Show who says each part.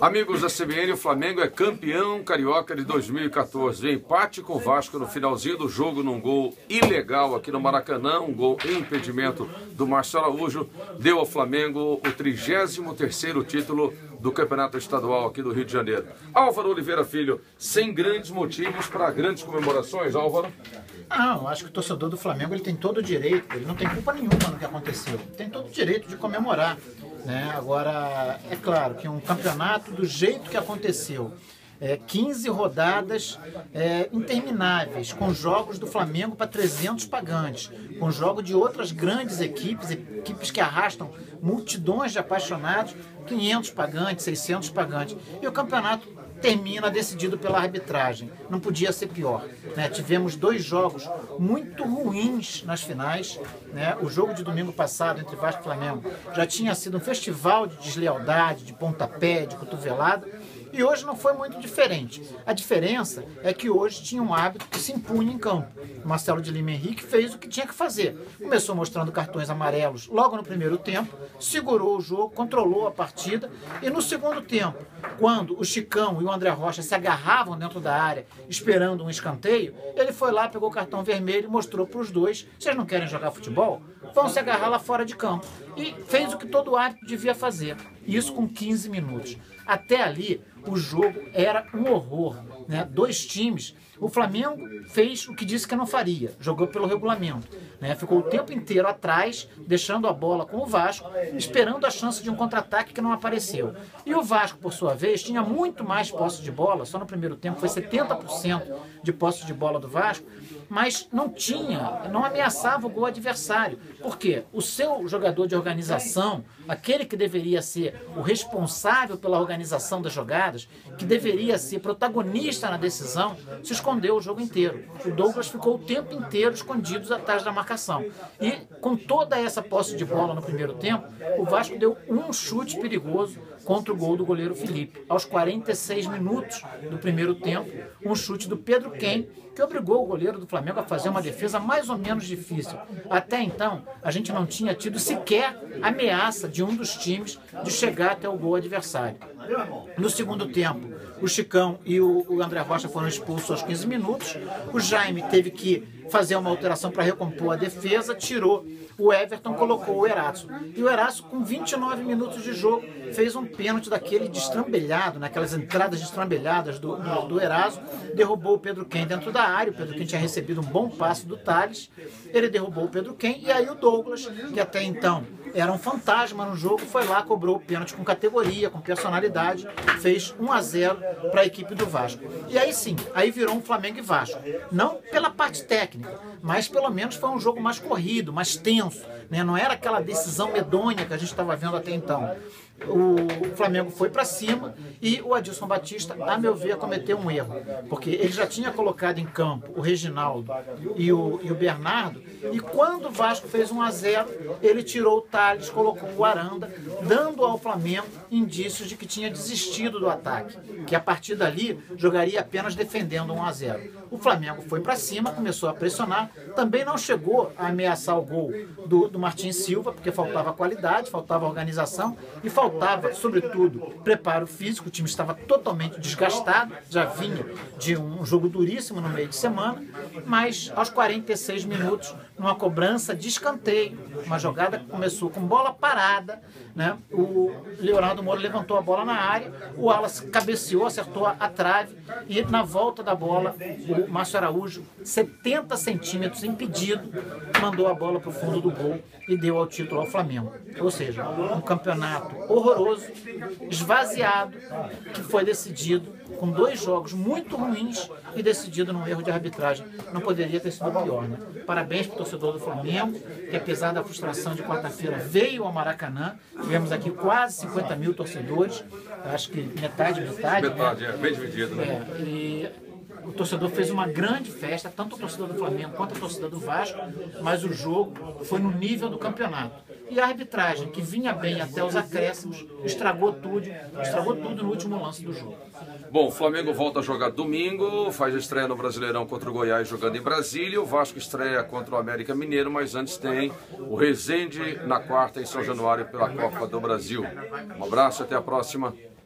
Speaker 1: Amigos da CBN, o Flamengo é campeão carioca de 2014. Empate com o Vasco no finalzinho do jogo num gol ilegal aqui no Maracanã, um gol em impedimento do Márcio Araújo, deu ao Flamengo o 33º título do Campeonato Estadual aqui do Rio de Janeiro. Álvaro Oliveira Filho, sem grandes motivos para grandes comemorações, Álvaro?
Speaker 2: Não, acho que o torcedor do Flamengo ele tem todo o direito, ele não tem culpa nenhuma no que aconteceu, tem todo o direito de comemorar. Agora, é claro que um campeonato do jeito que aconteceu, 15 rodadas intermináveis, com jogos do Flamengo para 300 pagantes, com jogos de outras grandes equipes que arrastam multidões de apaixonados, 500 pagantes, 600 pagantes, e o campeonato termina decidido pela arbitragem. Não podia ser pior. Tivemos 2 jogos muito ruins nas finais. O jogo de domingo passado entre Vasco e Flamengo já tinha sido um festival de deslealdade, de pontapé, de cotovelada. E hoje não foi muito diferente. A diferença é que hoje tinha um hábito que se impunha em campo. O Marcelo de Lima Henrique fez o que tinha que fazer. Começou mostrando cartões amarelos logo no primeiro tempo, segurou o jogo, controlou a partida, e no segundo tempo, quando o Chicão e o André Rocha se agarravam dentro da área esperando um escanteio, ele foi lá, pegou o cartão vermelho e mostrou para os dois: vocês não querem jogar futebol? Vão se agarrar lá fora de campo. E fez o que todo árbitro devia fazer. Isso com 15 minutos. Até ali, o jogo era um horror. 2 times. O Flamengo fez o que disse que não faria, jogou pelo regulamento. Ficou o tempo inteiro atrás, deixando a bola com o Vasco, esperando a chance de um contra-ataque que não apareceu. E o Vasco, por sua vez, tinha muito mais posse de bola, só no primeiro tempo foi 70% de posse de bola do Vasco, mas não ameaçava o gol adversário. Por quê? O seu jogador de organização, aquele que deveria ser o responsável pela organização das jogadas, que deveria ser protagonista na decisão, se escondeu o jogo inteiro. O Douglas ficou o tempo inteiro escondido atrás da marcação. E com toda essa posse de bola no primeiro tempo, o Vasco deu um chute perigoso contra o gol do goleiro Felipe. Aos 46 minutos do primeiro tempo, um chute do Pedro Ken, que obrigou o goleiro do Flamengo a fazer uma defesa mais ou menos difícil. Até então, a gente não tinha tido sequer ameaça de um dos times de chegar até o gol adversário. No segundo tempo, o Chicão e o André Rocha foram expulsos aos 15 minutos. O Jaime teve que fazer uma alteração para recompor a defesa, tirou o Everton, colocou o Eraso. E o Eraso, com 29 minutos de jogo, fez um pênalti daquele destrambelhado, naquelas entradas destrambelhadas do Eraso, derrubou o Pedro Ken dentro da área. O Pedro Ken tinha recebido um bom passe do Thales, ele derrubou o Pedro Ken, e aí o Douglas, que até então era um fantasma no jogo, foi lá, cobrou o pênalti com categoria, com personalidade, fez 1-0 para a equipe do Vasco. E aí sim, aí virou um Flamengo e Vasco. Não pela parte técnica, mas pelo menos foi um jogo mais corrido, mais tenso. Não era aquela decisão medonha que a gente estava vendo até então. O Flamengo foi para cima e o Adilson Batista, a meu ver, cometeu um erro, porque ele já tinha colocado em campo o Reginaldo e o Bernardo, e quando o Vasco fez 1-0, ele tirou o Thales, colocou o Aranda, dando ao Flamengo indícios de que tinha desistido do ataque, que a partir dali jogaria apenas defendendo 1-0. O Flamengo foi para cima, começou a pressionar, também não chegou a ameaçar o gol do Martins Silva, porque faltava qualidade, faltava organização e faltava, sobretudo, preparo físico. O time estava totalmente desgastado, já vinha de um jogo duríssimo no meio de semana, mas aos 46 minutos, numa cobrança de escanteio, uma jogada que começou com bola parada, o Leonardo Moura levantou a bola na área, o Wallace cabeceou, acertou a trave, e na volta da bola, o Márcio Araújo, 70 centímetros impedido, mandou a bola para o fundo do gol e deu ao título ao Flamengo. Ou seja, um campeonato horroroso, esvaziado, que foi decidido com 2 jogos muito ruins e decidido num erro de arbitragem. Não poderia ter sido pior. Parabéns para o torcedor do Flamengo, que apesar da frustração de quarta-feira veio ao Maracanã. Tivemos aqui quase 50 mil torcedores, acho que metade.
Speaker 1: Metade, bem dividido,
Speaker 2: E o torcedor fez uma grande festa, tanto o torcedor do Flamengo quanto a torcida do Vasco, mas o jogo foi no nível do campeonato. E a arbitragem, que vinha bem até os acréscimos, estragou tudo no último lance do jogo.
Speaker 1: Bom, o Flamengo volta a jogar domingo, faz a estreia no Brasileirão contra o Goiás jogando em Brasília, o Vasco estreia contra o América Mineiro, mas antes tem o Resende na quarta em São Januário pela Copa do Brasil. Um abraço, até a próxima.